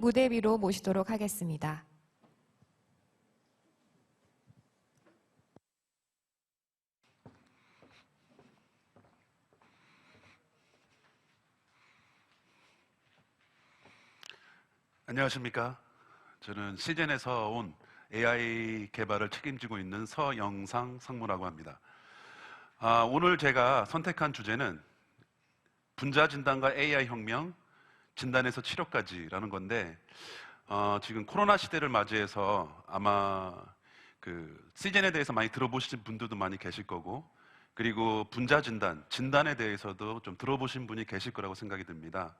무대 위로 모시도록 하겠습니다. 안녕하십니까. 저는 시젠에서 온 AI 개발을 책임지고 있는 서영상 상무라고 합니다. 오늘 제가 선택한 주제는 분자 진단과 AI 혁명, 진단에서 치료까지라는 건데, 지금 코로나 시대를 맞이해서 아마 그 시젠에 대해서 많이 들어보신 분들도 많이 계실 거고, 그리고 분자 진단, 진단에 대해서도 좀 들어보신 분이 계실 거라고 생각이 듭니다.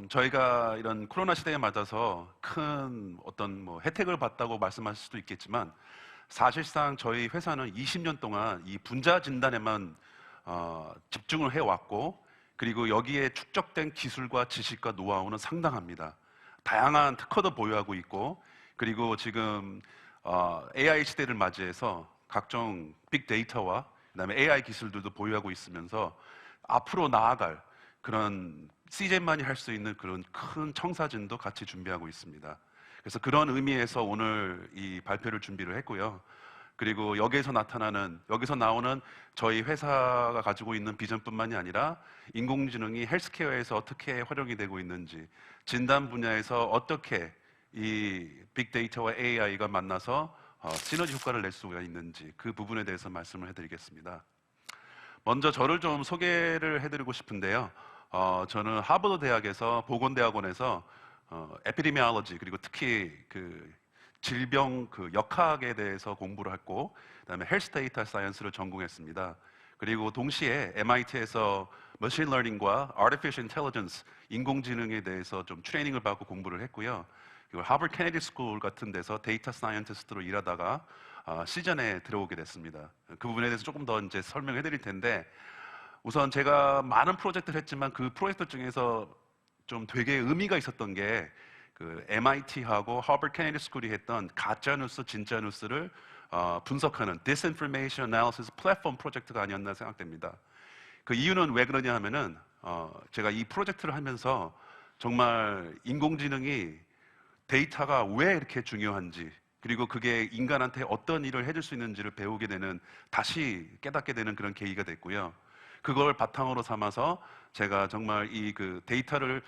저희가 이런 코로나 시대에 맞아서 큰 어떤 뭐 혜택을 봤다고 말씀하실 수도 있겠지만, 사실상 저희 회사는 20년 동안 이 분자 진단에만 집중을 해왔고, 그리고 여기에 축적된 기술과 지식과 노하우는 상당합니다. 다양한 특허도 보유하고 있고, 그리고 지금 AI 시대를 맞이해서 각종 빅데이터와 그다음에 AI 기술들도 보유하고 있으면서 앞으로 나아갈 그런 CJ만이 할 수 있는 그런 큰 청사진도 같이 준비하고 있습니다. 그래서 그런 의미에서 오늘 이 발표를 준비를 했고요. 그리고 여기서 나오는 저희 회사가 가지고 있는 비전뿐만이 아니라 인공지능이 헬스케어에서 어떻게 활용이 되고 있는지, 진단 분야에서 어떻게 이 빅데이터와 AI가 만나서 시너지 효과를 낼 수가 있는지, 그 부분에 대해서 말씀을 해드리겠습니다. 먼저 저를 좀 소개를 해드리고 싶은데요. 저는 하버드 대학에서 보건대학원에서 에피데미올로지, 그리고 특히 그 질병 그 역학에 대해서 공부를 했고, 그다음에 헬스 데이터 사이언스를 전공했습니다. 그리고 동시에 MIT에서 머신 러닝과 아티피셜 인텔리전스, 인공지능에 대해서 좀 트레이닝을 받고 공부를 했고요. 그리고 하버드 케네디 스쿨 같은 데서 데이터 사이언티스트로 일하다가 시전에 들어오게 됐습니다. 그 부분에 대해서 조금 더 이제 설명해 드릴 텐데, 우선 제가 많은 프로젝트를 했지만 그 프로젝트 중에서 좀 되게 의미가 있었던 게 그 MIT하고 하버드 케네디 스쿨이 했던 가짜 뉴스, 진짜 뉴스를 분석하는 Disinformation Analysis Platform 프로젝트가 아니었나 생각됩니다. 그 이유는 왜 그러냐 하면은 제가 이 프로젝트를 하면서 정말 인공지능이 데이터가 왜 이렇게 중요한지, 그리고 그게 인간한테 어떤 일을 해줄 수 있는지를 배우게 되는, 다시 깨닫게 되는 그런 계기가 됐고요. 그걸 바탕으로 삼아서 제가 정말 이 그 데이터를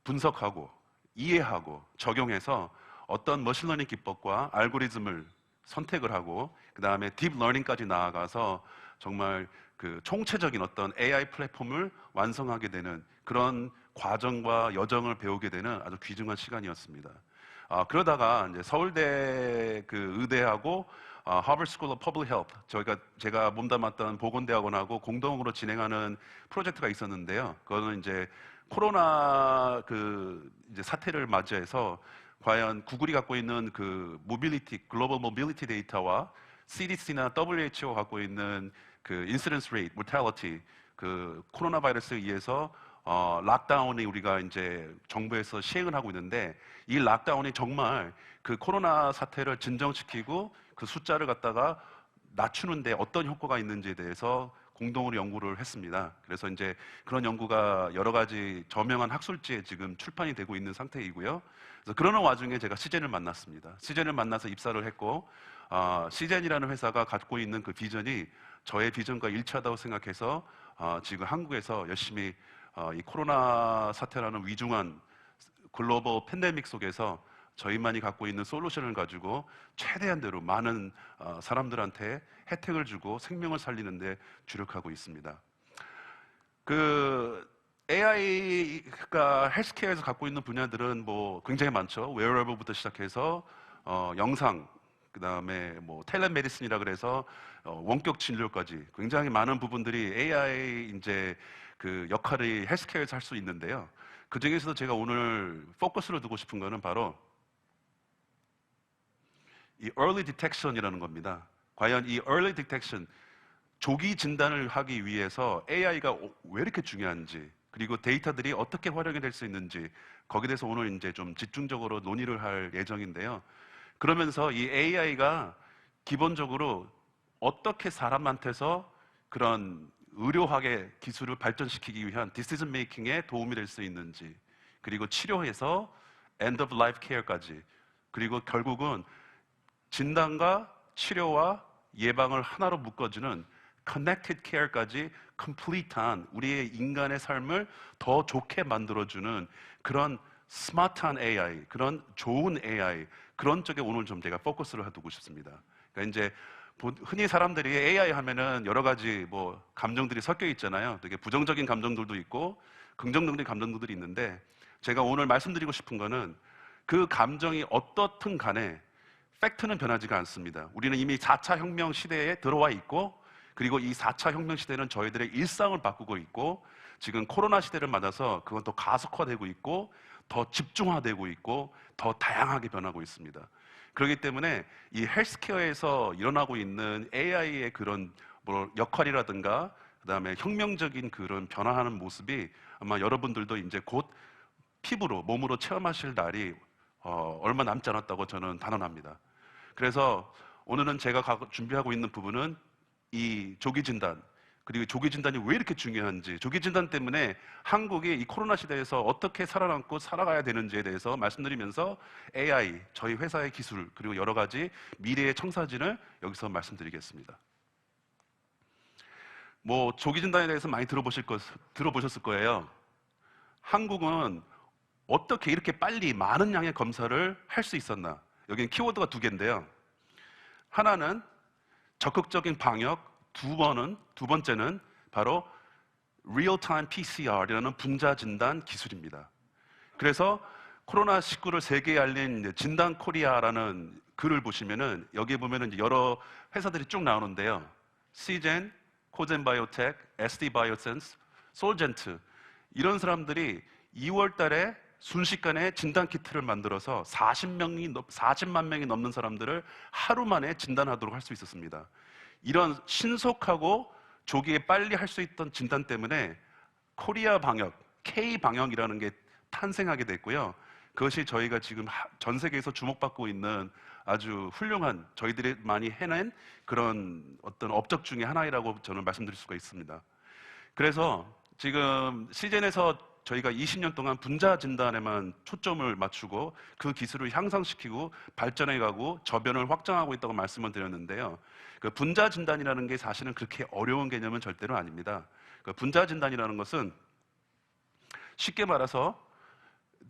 분석하고 이해하고 적용해서 어떤 머신러닝 기법과 알고리즘을 선택을 하고, 그 다음에 딥러닝까지 나아가서 정말 그 총체적인 어떤 AI 플랫폼을 완성하게 되는 그런 과정과 여정을 배우게 되는 아주 귀중한 시간이었습니다. 그러다가 이제 서울대 그 의대하고 하버드 스쿨 오브 퍼블릭 헬스, 제가 몸담았던 보건대학원하고 공동으로 진행하는 프로젝트가 있었는데요. 그거는 이제 코로나 그 이제 사태를 맞이해서 과연 구글이 갖고 있는 그 모빌리티, 글로벌 모빌리티 데이터와 CDC나 WHO가 갖고 있는 그 인시던스 레이트, 모탈리티, 그 코로나 바이러스에 의해서 락다운이 우리가 이제 정부에서 시행을 하고 있는데, 이 락다운이 정말 그 코로나 사태를 진정시키고 그 숫자를 갖다가 낮추는데 어떤 효과가 있는지에 대해서 공동으로 연구를 했습니다. 그래서 이제 그런 연구가 여러 가지 저명한 학술지에 지금 출판이 되고 있는 상태이고요. 그래서 그러는 와중에 제가 시젠을 만났습니다. 시젠을 만나서 입사를 했고, 시젠이라는 회사가 갖고 있는 그 비전이 저의 비전과 일치하다고 생각해서 지금 한국에서 열심히 이 코로나 사태라는 위중한 글로벌 팬데믹 속에서 저희만이 갖고 있는 솔루션을 가지고 최대한대로 많은 사람들한테 혜택을 주고 생명을 살리는데 주력하고 있습니다. 그 AI가 헬스케어에서 갖고 있는 분야들은 뭐 굉장히 많죠. 웨어러블부터 시작해서 영상, 그 다음에 뭐 텔레메디슨이라 그래서 원격 진료까지 굉장히 많은 부분들이 AI 이제 그 역할이 헬스케어에서 할 수 있는데요. 그 중에서도 제가 오늘 포커스를 두고 싶은 거는 바로 이 early detection이라는 겁니다. 과연 이 early detection, 조기 진단을 하기 위해서 AI가 왜 이렇게 중요한지, 그리고 데이터들이 어떻게 활용이 될 수 있는지, 거기에 대해서 오늘 이제 좀 집중적으로 논의를 할 예정인데요. 그러면서 이 AI가 기본적으로 어떻게 사람한테서 그런 의료학의 기술을 발전시키기 위한 디시전 메이킹에 도움이 될 수 있는지, 그리고 치료해서 end of life care까지, 그리고 결국은 진단과 치료와 예방을 하나로 묶어주는 connected care까지 complete한 우리의 인간의 삶을 더 좋게 만들어주는 그런 스마트한 AI, 그런 좋은 AI, 그런 쪽에 오늘 좀 제가 포커스를 해두고 싶습니다. 그러니까 이제 흔히 사람들이 AI 하면은 여러 가지 뭐 감정들이 섞여 있잖아요. 되게 부정적인 감정들도 있고 긍정적인 감정들이 있는데, 제가 오늘 말씀드리고 싶은 거는 그 감정이 어떻든 간에 팩트는 변하지가 않습니다. 우리는 이미 4차 혁명 시대에 들어와 있고, 그리고 이 4차 혁명 시대는 저희들의 일상을 바꾸고 있고, 지금 코로나 시대를 맞아서 그건 더 가속화되고 있고, 더 집중화되고 있고, 더 다양하게 변하고 있습니다. 그렇기 때문에 이 헬스케어에서 일어나고 있는 AI의 그런 뭐 역할이라든가, 그다음에 혁명적인 그런 변화하는 모습이 아마 여러분들도 이제 곧 피부로, 몸으로 체험하실 날이 얼마 남지 않았다고 저는 단언합니다. 그래서 오늘은 제가 준비하고 있는 부분은 이 조기 진단, 그리고 조기 진단이 왜 이렇게 중요한지, 조기 진단 때문에 한국이 이 코로나 시대에서 어떻게 살아남고 살아가야 되는지에 대해서 말씀드리면서 AI, 저희 회사의 기술, 그리고 여러 가지 미래의 청사진을 여기서 말씀드리겠습니다. 뭐 조기 진단에 대해서 많이 들어보셨을 거예요. 한국은 어떻게 이렇게 빨리 많은 양의 검사를 할 수 있었나? 여기는 키워드가 두 개인데요. 하나는 적극적인 방역, 두 번째는 바로 real-time PCR이라는 분자 진단 기술입니다. 그래서 코로나19를 세계에 알린 진단 코리아라는 글을 보시면은 여기에 보면은 이제 여러 회사들이 쭉 나오는데요. 시젠, 코젠 바이오텍, SD 바이오센스, 솔젠트, 이런 사람들이 2월 달에 순식간에 진단 키트를 만들어서 40만 명이 넘는 사람들을 하루 만에 진단하도록 할 수 있었습니다. 이런 신속하고 조기에 빨리 할 수 있던 진단 때문에 코리아 방역, K 방역이라는 게 탄생하게 됐고요. 그것이 저희가 지금 전 세계에서 주목받고 있는 아주 훌륭한, 저희들이 많이 해낸 그런 어떤 업적 중에 하나이라고 저는 말씀드릴 수가 있습니다. 그래서 지금 시젠에서 저희가 20년 동안 분자 진단에만 초점을 맞추고 그 기술을 향상시키고 발전해가고 저변을 확장하고 있다고 말씀을 드렸는데요. 그 분자 진단이라는 게 사실은 그렇게 어려운 개념은 절대로 아닙니다. 그 분자 진단이라는 것은 쉽게 말해서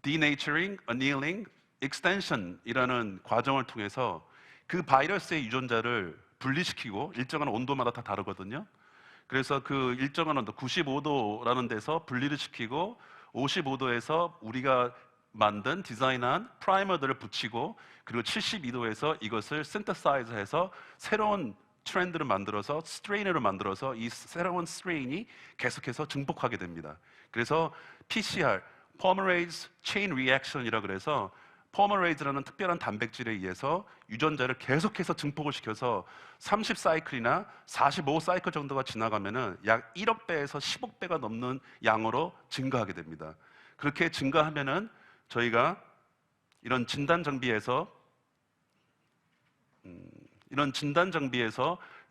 denaturing, annealing, extension이라는 과정을 통해서 그 바이러스의 유전자를 분리시키고, 일정한 온도마다 다 다르거든요. 그래서 그 일정한 온도, 95도라는 데서 분리를 시키고 55도에서 우리가 만든 디자인한 프라이머들을 붙이고, 그리고 72도에서 이것을 synthesize해서 새로운 트렌드를 만들어서 스트레인을 만들어서 이 새로운 스트레인이 계속해서 증폭하게 됩니다. 그래서 PCR, Polymerase Chain Reaction이라 그래서 포머레이즈라는 특별한 단백질에 의해서 유전자를 계속해서 증폭을 시켜서 30사이클이나 45사이클 정도가 지나가면은 약 1억 배에서 10억 배가 넘는 양으로 증가하게 됩니다. 그렇게 증가하면은 저희가 이런 진단 장비에서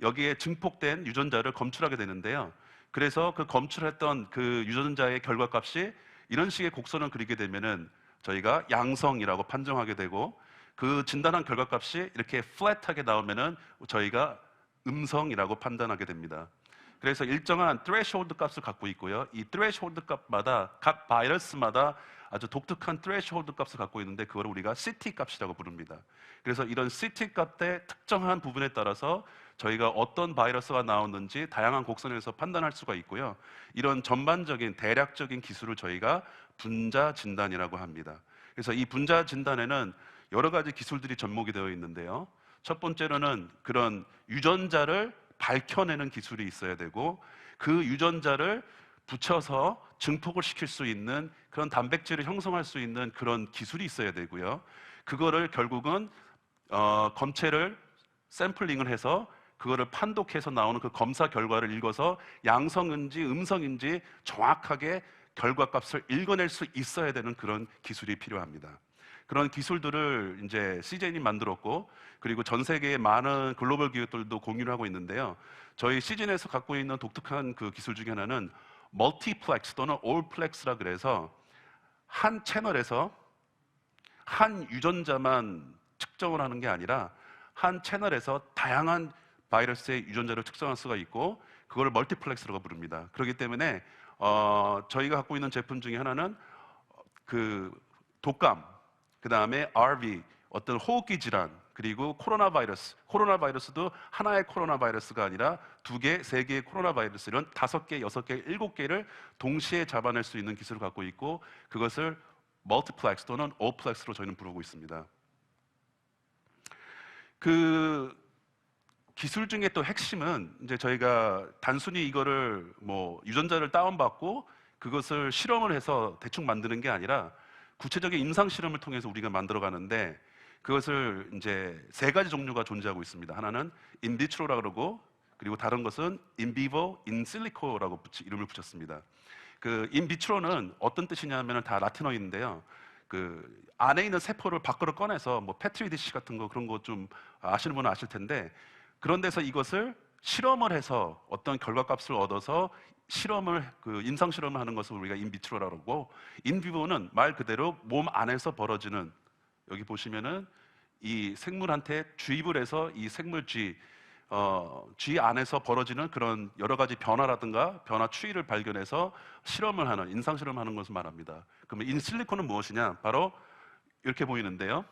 여기에 증폭된 유전자를 검출하게 되는데요. 그래서 그 검출했던 그 유전자의 결과값이 이런 식의 곡선을 그리게 되면은 저희가 양성이라고 판정하게 되고, 그 진단한 결과값이 이렇게 플랫하게 나오면은 저희가 음성이라고 판단하게 됩니다. 그래서 일정한 threshold 값을 갖고 있고요. 이 threshold 값마다 각 바이러스마다 아주 독특한 threshold 값을 갖고 있는데 그걸 우리가 CT 값이라고 부릅니다. 그래서 이런 CT 값의 특정한 부분에 따라서 저희가 어떤 바이러스가 나오는지 다양한 곡선에서 판단할 수가 있고요. 이런 전반적인 대략적인 기술을 저희가 분자 진단이라고 합니다. 그래서 이 분자 진단에는 여러 가지 기술들이 접목이 되어 있는데요. 첫 번째로는 그런 유전자를 밝혀내는 기술이 있어야 되고, 그 유전자를 붙여서 증폭을 시킬 수 있는 그런 단백질을 형성할 수 있는 그런 기술이 있어야 되고요. 그거를 결국은 검체를 샘플링을 해서 그거를 판독해서 나오는 그 검사 결과를 읽어서 양성인지 음성인지 정확하게 결과값을 읽어낼 수 있어야 되는 그런 기술이 필요합니다. 그런 기술들을 이제 시젠이 만들었고, 그리고 전 세계의 많은 글로벌 기업들도 공유를 하고 있는데요. 저희 시즌에서 갖고 있는 독특한 그 기술 중에 하나는 멀티플렉스 또는 올플렉스라 그래서 한 채널에서 한 유전자만 측정을 하는 게 아니라 한 채널에서 다양한 바이러스의 유전자를 측정할 수가 있고 그걸 멀티플렉스라고 부릅니다. 그렇기 때문에 저희가 갖고 있는 제품 중에 하나는 그 독감, 그 다음에 RV, 어떤 호흡기 질환, 그리고 코로나 바이러스도 하나의 코로나 바이러스가 아니라 2개, 3개의 코로나 바이러스, 이런 5개, 6개, 7개를 동시에 잡아낼 수 있는 기술을 갖고 있고 그것을 멀티플렉스 또는 오플렉스로 저희는 부르고 있습니다. 그 기술 중에 또 핵심은 이제 저희가 단순히 이거를 뭐 유전자를 다운받고 그것을 실험을 해서 대충 만드는 게 아니라 구체적인 임상 실험을 통해서 우리가 만들어 가는데 그것을 이제 3가지 종류가 존재하고 있습니다. 하나는 인비트로라고 그러고 그리고 다른 것은 인비보, 인실리코라고 이름을 붙였습니다. 그 인비트로는 어떤 뜻이냐면 다 라틴어인데요. 그 안에 있는 세포를 밖으로 꺼내서 뭐 페트리 디시 같은 거 그런 거 좀 아시는 분은 아실 텐데 그런 데서 이것을 실험을 해서 어떤 결과값을 얻어서 임상 실험을 하는 것을 우리가 인비트로라고 하고 인비보는 말 그대로 몸 안에서 벌어지는 여기 보시면은 이 생물한테 주입을 해서 이 생물 쥐 안에서 벌어지는 그런 여러 가지 변화라든가 변화 추이를 발견해서 실험을 하는 임상 실험을 하는 것을 말합니다. 그러면 인실리코는 무엇이냐? 바로 이렇게 보이는데요.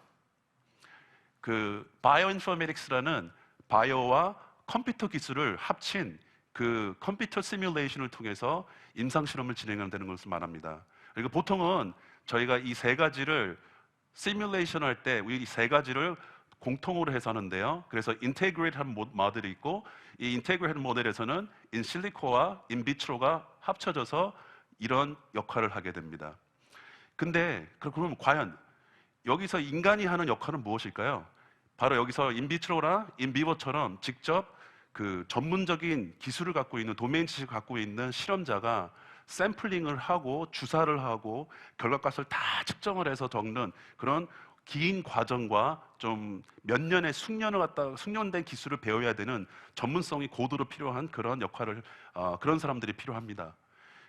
그 바이오인포메틱스라는 바이오와 컴퓨터 기술을 합친 그 컴퓨터 시뮬레이션을 통해서 임상 실험을 진행하는 것을 말합니다. 그리고 보통은 저희가 이 3가지를 시뮬레이션 할 때 이 3가지를 공통으로 해서 하는데요. 그래서 인테그레이트한 모델이 있고 이 인테그레이트 모델에서는 인실리코와 인비트로가 합쳐져서 이런 역할을 하게 됩니다. 근데 그럼 과연 여기서 인간이 하는 역할은 무엇일까요? 바로 여기서 인비트로나 인비버처럼 직접 그 전문적인 기술을 갖고 있는 도메인 지식을 갖고 있는 실험자가 샘플링을 하고 주사를 하고 결과값을 다 측정을 해서 적는 그런 긴 과정과 좀 몇 년의 숙련된 기술을 배워야 되는 전문성이 고도로 필요한 그런 역할을 그런 사람들이 필요합니다.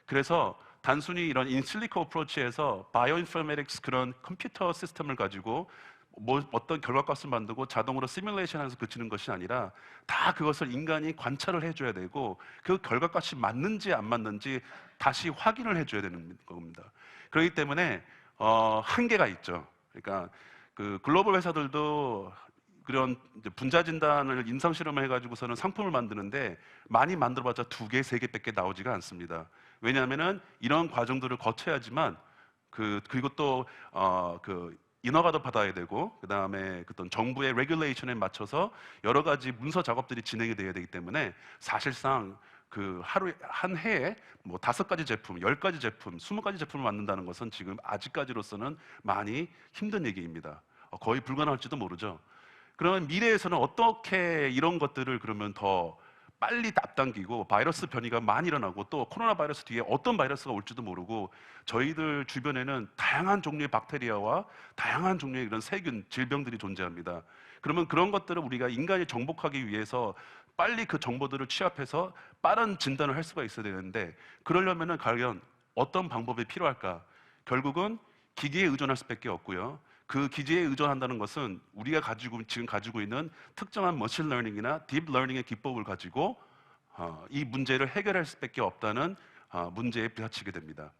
그래서 단순히 이런 인실리코 어프로치에서 바이오인포메틱스 그런 컴퓨터 시스템을 가지고 어떤 결과값을 만들고 자동으로 시뮬레이션해서 그치는 것이 아니라 다 그것을 인간이 관찰을 해줘야 되고 그 결과값이 맞는지 안 맞는지 다시 확인을 해줘야 되는 겁니다. 그렇기 때문에 한계가 있죠. 그러니까 그 글로벌 회사들도 그런 분자 진단을 임상 실험을 해가지고서는 상품을 만드는데 많이 만들어봤자 2개, 3개밖에 나오지가 않습니다. 왜냐하면은 이런 과정들을 거쳐야지만 그리고 또 그 인허가도 받아야 되고 그 다음에 어떤 정부의 레귤레이션에 맞춰서 여러 가지 문서 작업들이 진행이 돼야 되기 때문에 사실상 그 하루에 한 해에 뭐 5가지 제품, 10가지 제품, 20가지 제품을 만든다는 것은 지금 아직까지로서는 많이 힘든 얘기입니다. 거의 불가능할지도 모르죠. 그러면 미래에서는 어떻게 이런 것들을 그러면 더 빨리 앞당기고 바이러스 변이가 많이 일어나고 또 코로나 바이러스 뒤에 어떤 바이러스가 올지도 모르고 저희들 주변에는 다양한 종류의 박테리아와 다양한 종류의 이런 세균, 질병들이 존재합니다. 그러면 그런 것들을 우리가 인간이 정복하기 위해서 빨리 그 정보들을 취합해서 빠른 진단을 할 수가 있어야 되는데 그러려면은 과연 어떤 방법이 필요할까? 결국은 기기에 의존할 수밖에 없고요. 그 기지에 의존한다는 것은 우리가 지금 가지고 있는 특정한 머신 러닝이나 딥 러닝의 기법을 가지고 이 문제를 해결할 수밖에 없다는 문제에 부딪히게 됩니다.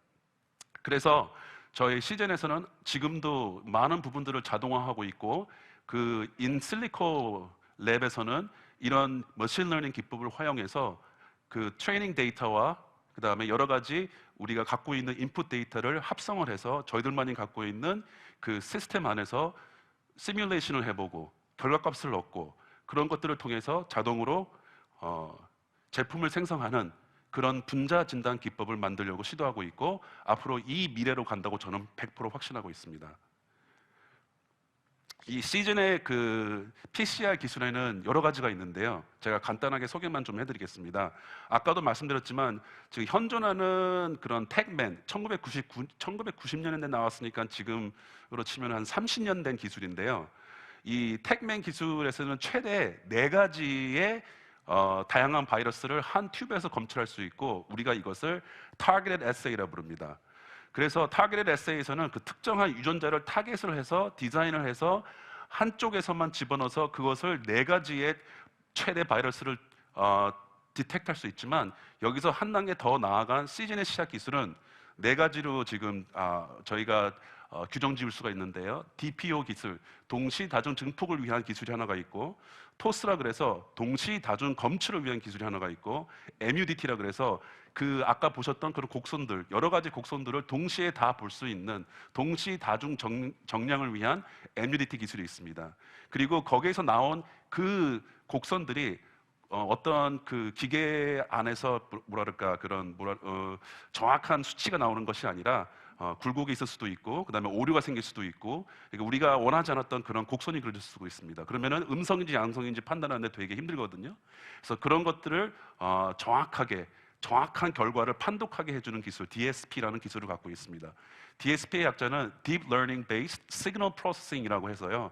그래서 저희 시젠에서는 지금도 많은 부분들을 자동화하고 있고 그 인실리코 랩에서는 이런 머신 러닝 기법을 활용해서 그 트레이닝 데이터와 그 다음에 여러 가지 우리가 갖고 있는 인풋 데이터를 합성을 해서 저희들만이 갖고 있는 그 시스템 안에서 시뮬레이션을 해보고 결과값을 얻고 그런 것들을 통해서 자동으로 제품을 생성하는 그런 분자 진단 기법을 만들려고 시도하고 있고 앞으로 이 미래로 간다고 저는 100% 확신하고 있습니다. 이 시즌의 그 PCR 기술에는 여러 가지가 있는데요. 제가 간단하게 소개만 좀 해드리겠습니다. 아까도 말씀드렸지만 지금 현존하는 그런 택맨 1990년대 나왔으니까 지금으로 치면 한 30년 된 기술인데요. 이 택맨 기술에서는 최대 4가지의 다양한 바이러스를 한 튜브에서 검출할 수 있고 우리가 이것을 Targeted Assay라고 부릅니다. 그래서 타겟 에세이에서는 그 특정한 유전자를 타겟을 해서 디자인을 해서 한쪽에서만 집어넣어서 그것을 네 가지의 최대 바이러스를 디텍트할 수 있지만, 여기서 한 단계 더 나아간 시즌의 시작 기술은 네 가지로 지금 저희가 규정 지을 수가 있는데요. DPO 기술, 동시 다중 증폭을 위한 기술이 하나가 있고, 토스라 그래서 동시 다중 검출을 위한 기술이 하나가 있고, MUDT라 그래서 그 아까 보셨던 그런 곡선들, 여러 가지 곡선들을 동시에 다 볼 수 있는 동시 다중 정량을 위한 MUDT 기술이 있습니다. 그리고 거기에서 나온 그 곡선들이 어떤 그 기계 안에서 뭐랄까 그런 정확한 수치가 나오는 것이 아니라 굴곡이 있을 수도 있고, 그다음에 오류가 생길 수도 있고, 그러니까 우리가 원하지 않았던 그런 곡선이 그려질 수도 있습니다. 그러면은 음성인지 양성인지 판단하는데 되게 힘들거든요. 그래서 그런 것들을 정확한 결과를 판독하게 해주는 기술, DSP라는 기술을 갖고 있습니다. DSP의 약자는 Deep Learning Based Signal Processing이라고 해서요.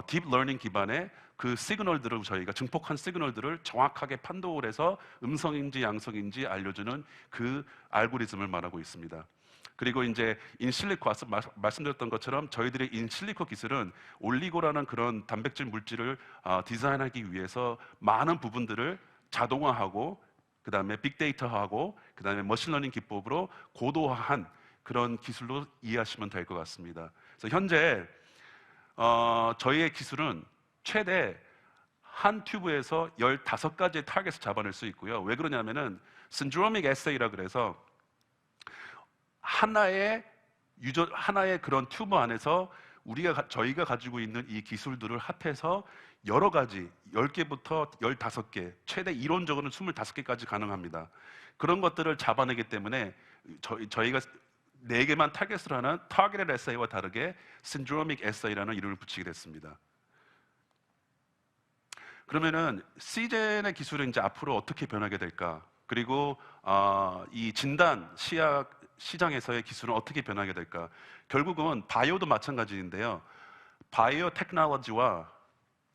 딥 러닝 기반의 그 시그널들을, 저희가 증폭한 시그널들을 정확하게 판독을 해서 음성인지 양성인지 알려주는 그 알고리즘을 말하고 있습니다. 그리고 이제 인실리코, 말씀드렸던 것처럼 저희들의 인실리코 기술은 올리고라는 그런 단백질 물질을 디자인하기 위해서 많은 부분들을 자동화하고, 그 다음에 빅데이터하고, 그 다음에 머신러닝 기법으로 고도화한 그런 기술로 이해하시면 될 것 같습니다. 그래서 현재 저희의 기술은 최대 한 튜브에서 15가지의 타겟을 잡아낼 수 있고요. 왜 그러냐면은 신드로믹 에세이라 그래서 하나의 그런 튜브 안에서 저희가 가지고 있는 이 기술들을 합해서 여러 가지 10개부터 15개, 최대 이론적으로는 25개까지 가능합니다. 그런 것들을 잡아내기 때문에 저희가 4개만 타겟을 하는 타겟 에세이와 다르게 신드로믹 에세이라는 이름을 붙이게 됐습니다. 그러면은 시젠의 기술은 이제 앞으로 어떻게 변하게 될까? 그리고 이 진단 시장에서의 기술은 어떻게 변하게 될까? 결국은 바이오도 마찬가지인데요. 바이오 테크놀로지와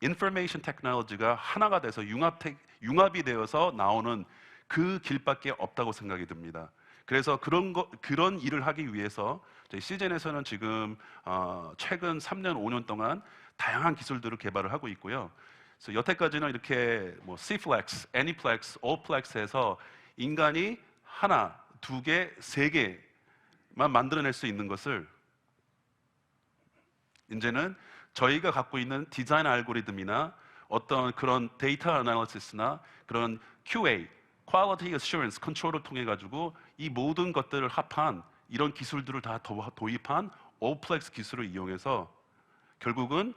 인포메이션 테크놀로지가 하나가 돼서 융합이 되어서 나오는 그 길밖에 없다고 생각이 듭니다. 그래서 그런 일을 하기 위해서 저희 시젠에서는 지금 최근 3년, 5년 동안 다양한 기술들을 개발을 하고 있고요. 그래서 여태까지는 이렇게 뭐 C플렉스, N플렉스, O플렉스에서 인간이 하나, 두 개, 세 개만 만들어낼 수 있는 것을 이제는 저희가 갖고 있는 디자인 알고리즘이나 어떤 그런 데이터 애널리시스나 그런 QA, Quality Assurance Control을 통해 가지고 이 모든 것들을 합한 이런 기술들을 다 도입한 O플렉스 기술을 이용해서 결국은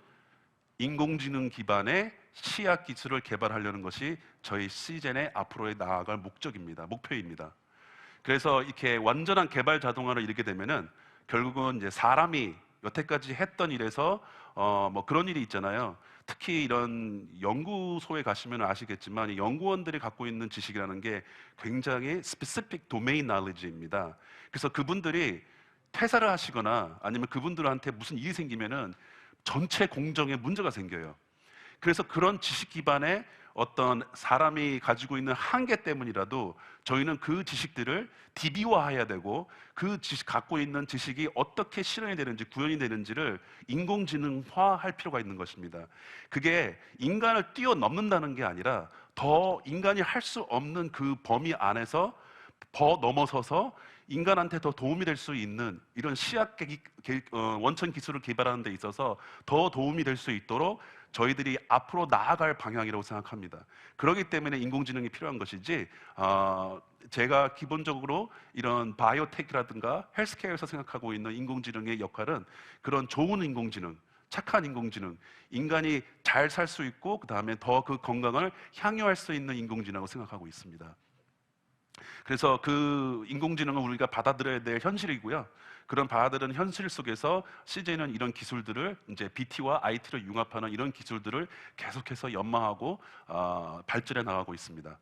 인공지능 기반의 치약 기술을 개발하려는 것이 저희 시젠의 앞으로의 나아갈 목표입니다. 그래서 이렇게 완전한 개발 자동화를 이루게 되면은 결국은 이제 사람이 여태까지 했던 일에서 뭐 그런 일이 있잖아요. 특히 이런 연구소에 가시면 아시겠지만 이 연구원들이 갖고 있는 지식이라는 게 굉장히 specific domain knowledge입니다. 그래서 그분들이 퇴사를 하시거나 아니면 그분들한테 무슨 일이 생기면은 전체 공정에 문제가 생겨요. 그래서 그런 지식 기반의 어떤 사람이 가지고 있는 한계 때문이라도 저희는 그 지식들을 DB화해야 되고, 그 갖고 있는 지식이 어떻게 실현이 되는지, 구현이 되는지를 인공지능화할 필요가 있는 것입니다. 그게 인간을 뛰어넘는다는 게 아니라 더 인간이 할 수 없는 그 범위 안에서 더 넘어서서 인간한테 더 도움이 될 수 있는 이런 원천 기술을 개발하는 데 있어서 더 도움이 될 수 있도록 저희들이 앞으로 나아갈 방향이라고 생각합니다. 그렇기 때문에 인공지능이 필요한 것이지, 제가 기본적으로 이런 바이오텍이라든가 헬스케어에서 생각하고 있는 인공지능의 역할은 그런 좋은 인공지능, 착한 인공지능, 인간이 잘 살 수 있고 그 다음에 더 그 건강을 향유할 수 있는 인공지능이라고 생각하고 있습니다. 그래서 그 인공지능은 우리가 받아들여야 될 현실이고요. 그런 받아들이는 현실 속에서 CJ는 이런 기술들을 이제 BT와 IT를 융합하는 이런 기술들을 계속해서 연마하고 발전해 나가고 있습니다.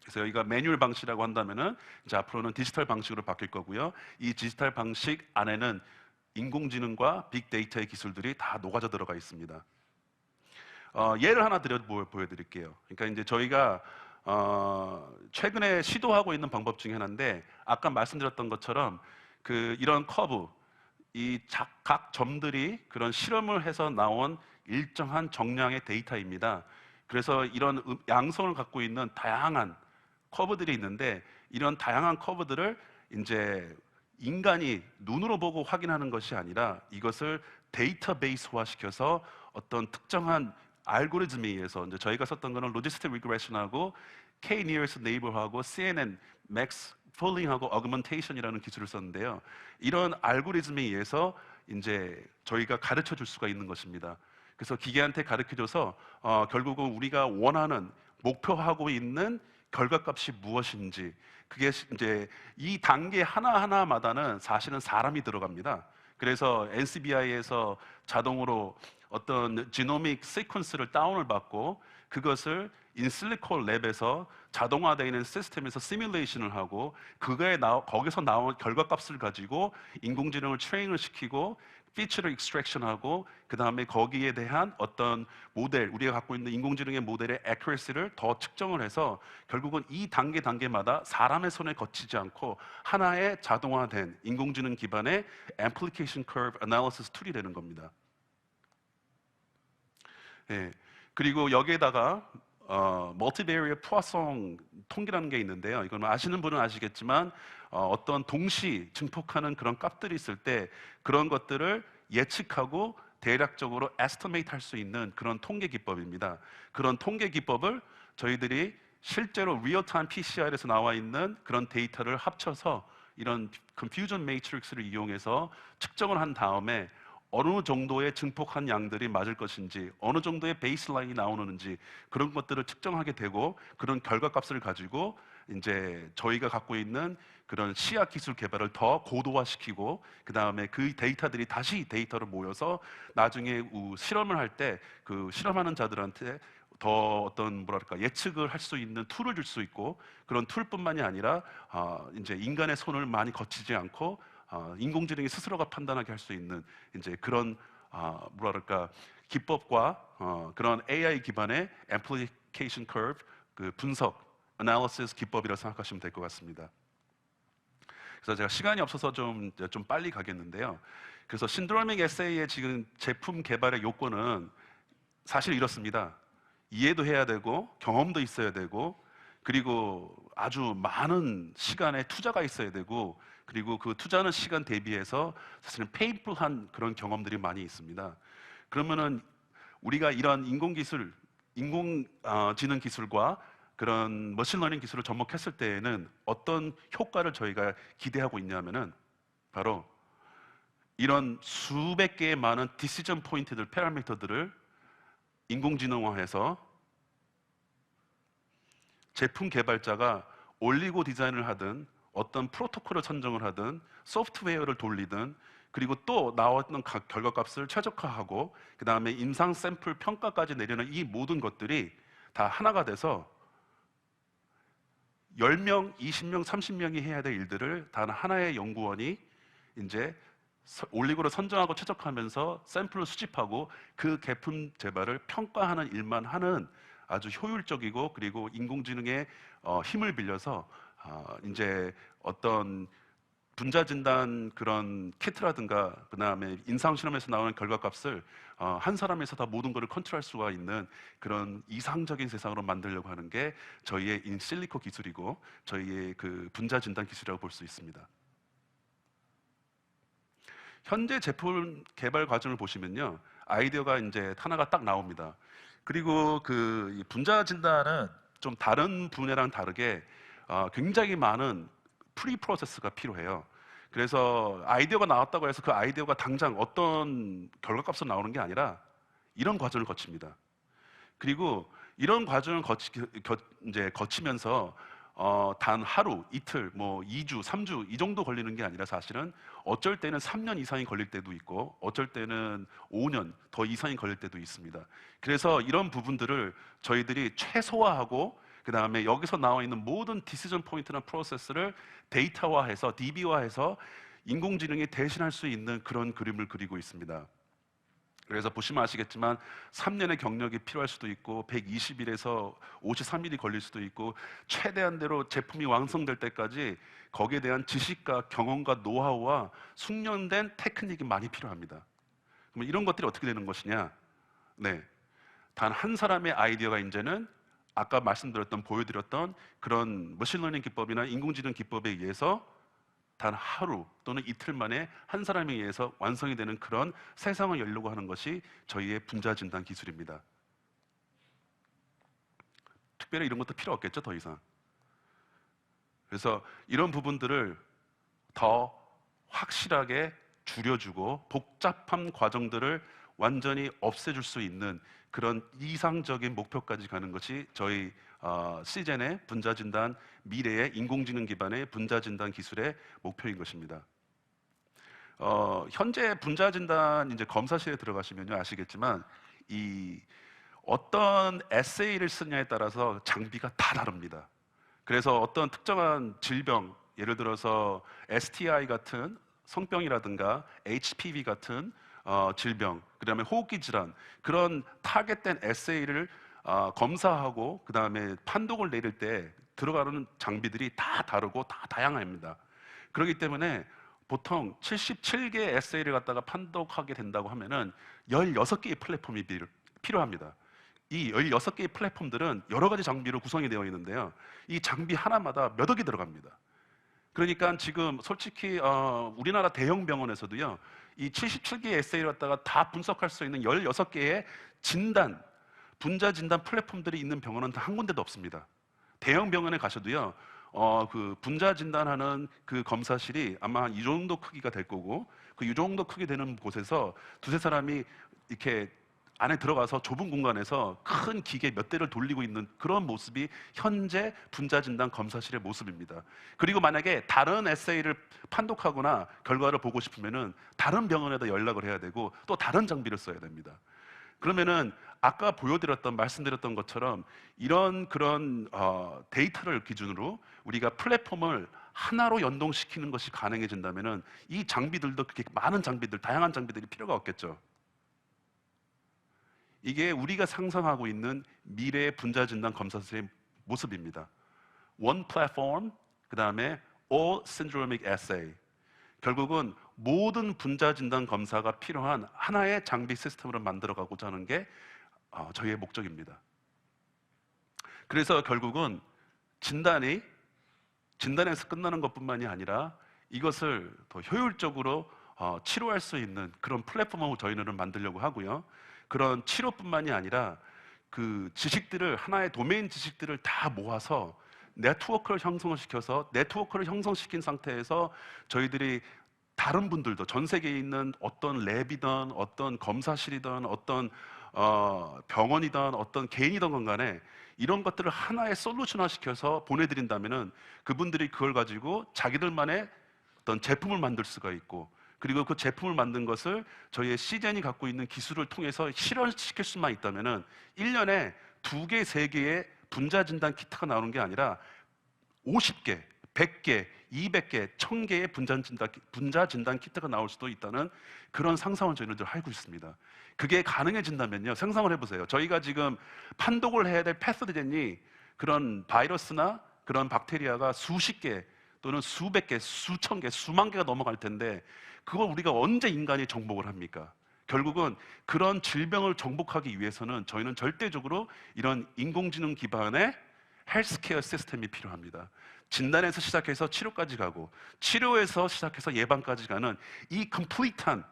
그래서 여기가 매뉴얼 방식이라고 한다면은 이제 앞으로는 디지털 방식으로 바뀔 거고요. 이 디지털 방식 안에는 인공지능과 빅데이터의 기술들이 다 녹아져 들어가 있습니다. 예를 하나 보여드릴게요. 그러니까 이제 저희가 최근에 시도하고 있는 방법 중에 하나인데 아까 말씀드렸던 것처럼 이런 커브, 각 점들이 그런 실험을 해서 나온 일정한 정량의 데이터입니다. 그래서 이런 양성을 갖고 있는 다양한 커브들이 있는데 이런 다양한 커브들을 이제 인간이 눈으로 보고 확인하는 것이 아니라 이것을 데이터베이스화 시켜서 어떤 특정한 알고리즘에 의해서 이제 저희가 썼던 거는 로지스틱 리그레션하고 K-nearest neighbor하고 CNN max following하고 augmentation이라는 기술을 썼는데요. 이런 알고리즘에 의해서 이제 저희가 가르쳐 줄 수가 있는 것입니다. 그래서 기계한테 가르쳐줘서 결국은 우리가 원하는 목표하고 있는 결과값이 무엇인지 그게 이제 이 단계 하나하나마다는 사실은 사람이 들어갑니다. 그래서 NCBI에서 자동으로 어떤 지노믹 시퀀스를 다운을 받고 그것을 인실리콘 랩에서 자동화되어 있는 시스템에서 시뮬레이션을 하고 거기서 나온 결과값을 가지고 인공지능을 트레이닝을 시키고 피처를 익스트랙션하고 그 다음에 거기에 대한 어떤 모델, 우리가 갖고 있는 인공지능의 모델의 accuracy를 더 측정을 해서 결국은 이 단계마다 사람의 손에 거치지 않고 하나의 자동화된 인공지능 기반의 application curve analysis 툴이 되는 겁니다. 예. 그리고 여기에다가 멀티베리어 포화성 통계라는 게 있는데요. 이건 아시는 분은 아시겠지만 어떤 동시 증폭하는 그런 값들이 있을 때 그런 것들을 예측하고 대략적으로 estimate 할 수 있는 그런 통계 기법입니다. 그런 통계 기법을 저희들이 실제로 real-time PCR에서 나와 있는 그런 데이터를 합쳐서 이런 confusion matrix를 이용해서 측정을 한 다음에 어느 정도의 증폭한 양들이 맞을 것인지 어느 정도의 베이스라인이 나오는지 그런 것들을 측정하게 되고 그런 결과값을 가지고 이제 저희가 갖고 있는 그런 시약 기술 개발을 더 고도화시키고 그 다음에 그 데이터들이 다시 데이터를 모여서 나중에 실험을 할 때 그 실험하는 자들한테 더 어떤 뭐랄까 예측을 할 수 있는 툴을 줄 수 있고 그런 툴뿐만이 아니라 이제 인간의 손을 많이 거치지 않고 인공지능이 스스로가 판단하게 할 수 있는 이제 그런 뭐랄까 기법과 그런 AI 기반의 application curve 그 분석 analysis 기법이라고 생각하시면 될 것 같습니다. 그래서 제가 시간이 없어서 좀 빨리 가겠는데요. 그래서 신드로믹 에세이의 지금 제품 개발의 요건은 사실 이렇습니다. 이해도 해야 되고 경험도 있어야 되고 그리고 아주 많은 시간의 투자가 있어야 되고 그리고 그 투자하는 시간 대비해서 사실은 페인풀한 그런 경험들이 많이 있습니다. 그러면은 우리가 이런 인공지능 기술과 그런 머신러닝 기술을 접목했을 때에는 어떤 효과를 저희가 기대하고 있냐면은 바로 이런 수백 개의 많은 디시전 포인트들, 파라미터들을 인공지능화해서 제품 개발자가 올리고 디자인을 하든 어떤 프로토콜을 선정을 하든 소프트웨어를 돌리든 그리고 또 나왔던 결과값을 최적화하고 그 다음에 임상 샘플 평가까지 내리는 이 모든 것들이 다 하나가 돼서 10명, 20명, 30명이 해야 될 일들을 단 하나의 연구원이 이제 올리고를 선정하고 최적화하면서 샘플을 수집하고 그 제품 개발을 평가하는 일만 하는 아주 효율적이고 그리고 인공지능의 힘을 빌려서 이제 어떤 분자 진단 그런 키트라든가 그 다음에 임상 실험에서 나오는 결과값을 한 사람에서 다 모든 것을 컨트롤할 수가 있는 그런 이상적인 세상으로 만들려고 하는 게 저희의 인실리코 기술이고 저희의 그 분자 진단 기술이라고 볼 수 있습니다. 현재 제품 개발 과정을 보시면요, 아이디어가 이제 하나가 딱 나옵니다. 그리고 그 분자 진단은 좀 다른 분야랑 다르게 굉장히 많은 프리 프로세스가 필요해요. 그래서 아이디어가 나왔다고 해서 그 아이디어가 당장 어떤 결과값으로 나오는 게 아니라 이런 과정을 거칩니다. 그리고 이런 과정을 이제 거치면서 단 하루, 이틀, 뭐 2주, 3주 이 정도 걸리는 게 아니라 사실은 어쩔 때는 3년 이상이 걸릴 때도 있고 어쩔 때는 5년 더 이상이 걸릴 때도 있습니다. 그래서 이런 부분들을 저희들이 최소화하고 그 다음에 여기서 나와 있는 모든 디시전 포인트나 프로세스를 데이터화해서 DB화해서 인공지능이 대신할 수 있는 그런 그림을 그리고 있습니다. 그래서 보시면 아시겠지만 3년의 경력이 필요할 수도 있고 120일에서 53일이 걸릴 수도 있고 최대한대로 제품이 완성될 때까지 거기에 대한 지식과 경험과 노하우와 숙련된 테크닉이 많이 필요합니다. 그러면 이런 것들이 어떻게 되는 것이냐? 네, 단 한 사람의 아이디어가 이제는 아까 말씀드렸던 보여드렸던 그런 머신러닝 기법이나 인공지능 기법에 의해서 단 하루 또는 이틀 만에 한 사람에 의해서 완성이 되는 그런 세상을 열려고 하는 것이 저희의 분자진단 기술입니다. 특별히 이런 것도 필요 없겠죠, 더 이상. 그래서 이런 부분들을 더 확실하게 줄여주고 복잡한 과정들을 완전히 없애줄 수 있는 그런 이상적인 목표까지 가는 것이 저희 시젠의 분자진단, 미래의 인공지능 기반의 분자진단 기술의 목표인 것입니다. 현재 분자진단 이제 검사실에 들어가시면요 아시겠지만 이 어떤 에세이를 쓰냐에 따라서 장비가 다 다릅니다. 그래서 어떤 특정한 질병, 예를 들어서 STI 같은 성병이라든가 HPV 같은 질병, 그다음에 호흡기 질환 그런 타겟된 에세이를 검사하고 그다음에 판독을 내릴 때 들어가는 장비들이 다 다르고 다 다양합니다. 그렇기 때문에 보통 77개 에세이를 갖다가 판독하게 된다고 하면은 16개의 플랫폼이 필요합니다. 이 16개의 플랫폼들은 여러 가지 장비로 구성이 되어 있는데요. 이 장비 하나마다 몇 억이 들어갑니다. 그러니까 지금 솔직히 우리나라 대형 병원에서도요. 이 77개의 에세이를 갖다가 다 분석할 수 있는 16개의 진단, 분자 진단 플랫폼들이 있는 병원은 단 한 군데도 없습니다. 대형 병원에 가셔도요. 그 분자 진단하는 그 검사실이 아마 이 정도 크기가 될 거고 그 이 정도 크기 되는 곳에서 두세 사람이 이렇게 안에 들어가서 좁은 공간에서 큰 기계 몇 대를 돌리고 있는 그런 모습이 현재 분자진단 검사실의 모습입니다. 그리고 만약에 다른 에세이를 판독하거나 결과를 보고 싶으면은 다른 병원에다 연락을 해야 되고 또 다른 장비를 써야 됩니다. 그러면은 아까 보여드렸던 말씀드렸던 것처럼 이런 그런 데이터를 기준으로 우리가 플랫폼을 하나로 연동시키는 것이 가능해진다면은 이 장비들도 그렇게 많은 장비들, 다양한 장비들이 필요가 없겠죠. 이게 우리가 상상하고 있는 미래의 분자진단 검사실의 모습입니다. One platform, 그 다음에 all syndromic assay. 결국은 모든 분자진단 검사가 필요한 하나의 장비 시스템으로 만들어가고자 하는 게 저희의 목적입니다. 그래서 결국은 진단에서 끝나는 것뿐만이 아니라 이것을 더 효율적으로 치료할 수 있는 그런 플랫폼을 저희는 만들려고 하고요. 그런 치료뿐만이 아니라 그 지식들을 하나의 도메인 지식들을 다 모아서 네트워크를 형성시켜서 네트워크를 형성시킨 상태에서 저희들이 다른 분들도 전 세계에 있는 어떤 랩이든 어떤 검사실이든 어떤 병원이든 어떤 개인이든 간에 이런 것들을 하나의 솔루션화 시켜서 보내드린다면은 그분들이 그걸 가지고 자기들만의 어떤 제품을 만들 수가 있고 그리고 그 제품을 만든 것을 저희의 시젠이 갖고 있는 기술을 통해서 실현시킬 수만 있다면은 1년에 2개, 3개의 분자 진단 키트가 나오는 게 아니라 50개, 100개, 200개, 1000개의 분자 진단 키트가 나올 수도 있다는 그런 상상을 저희는 하고 있습니다. 그게 가능해진다면요. 상상을 해보세요. 저희가 지금 판독을 해야 될 패서젠이 그런 바이러스나 그런 박테리아가 수십 개 또는 수백 개, 수천 개, 수만 개가 넘어갈 텐데 그걸 우리가 언제 인간이 정복을 합니까? 결국은 그런 질병을 정복하기 위해서는 저희는 절대적으로 이런 인공지능 기반의 헬스케어 시스템이 필요합니다. 진단에서 시작해서 치료까지 가고 치료에서 시작해서 예방까지 가는 이 컴플리트한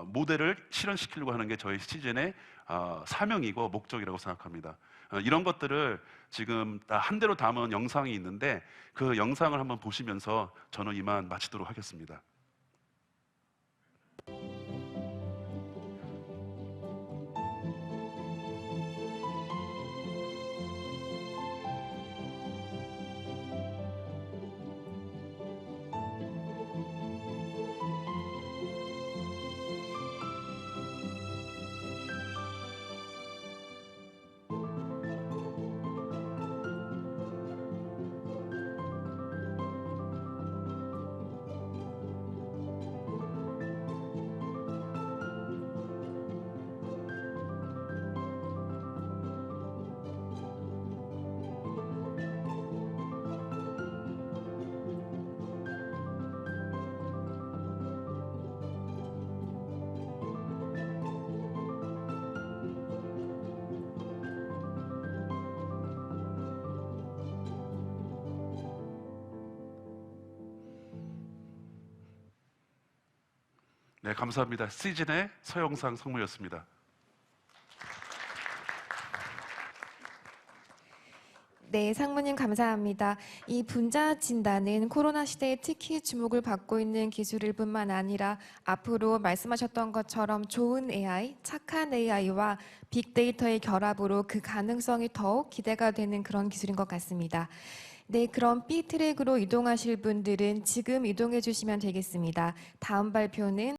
모델을 실현시키려고 하는 게 저희 시즌의 사명이고 목적이라고 생각합니다. 이런 것들을 지금 한 대로 담은 영상이 있는데 그 영상을 한번 보시면서 저는 이만 마치도록 하겠습니다. 네, 감사합니다. 시즌의 서영상 상무였습니다. 네, 상무님 감사합니다. 이 분자 진단은 코로나 시대에 특히 주목을 받고 있는 기술일 뿐만 아니라 앞으로 말씀하셨던 것처럼 좋은 AI, 착한 AI와 빅데이터의 결합으로 그 가능성이 더욱 기대가 되는 그런 기술인 것 같습니다. 네, 그럼 B 트랙으로 이동하실 분들은 지금 이동해 주시면 되겠습니다. 다음 발표는